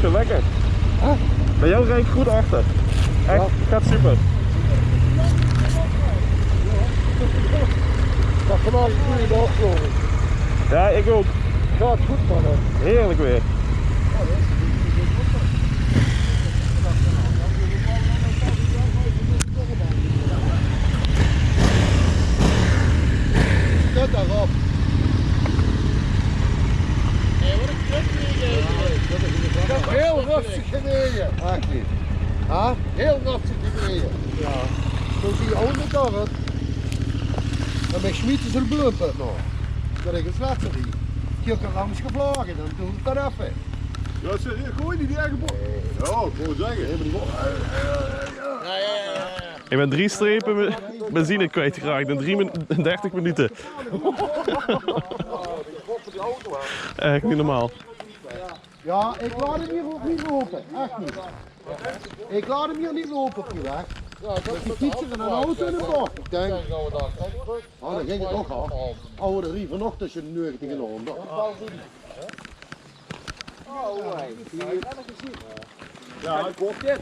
zo lekker. Huh? Bij jou rijd ik goed achter. Echt, Ja. gaat super. Dat vandaag een goede dag, geloof ik. Ja, ik ook. Gaat goed, man. Heerlijk weer. Zet daarop. Ik heb heel rustig gereden. Echt niet. Huh? Heel rustig gereden. Ja. Zo zie je ook nog het. Dan ben ik schmieten zo'n beurpunt nog. Dat ik een zwetser die. Ik heb langs gevlogen, dan doe ik dat even. Ja, serieus, gooi die eigen bot. Ja, ik wou zeggen. Ik ben 3 strepen benzine kwijtgeraakt in 30 minuten. Echt niet normaal. Ja, ik laat hem hier ook niet lopen. Echt niet. Ik laat hem hier niet lopen op die weg. Die fietsen en een auto in de bocht. Ik denk. Oh, dan ging het nog af. Oh, de rieven nog tussen de 90 en 100. Ja, ik hoor dit.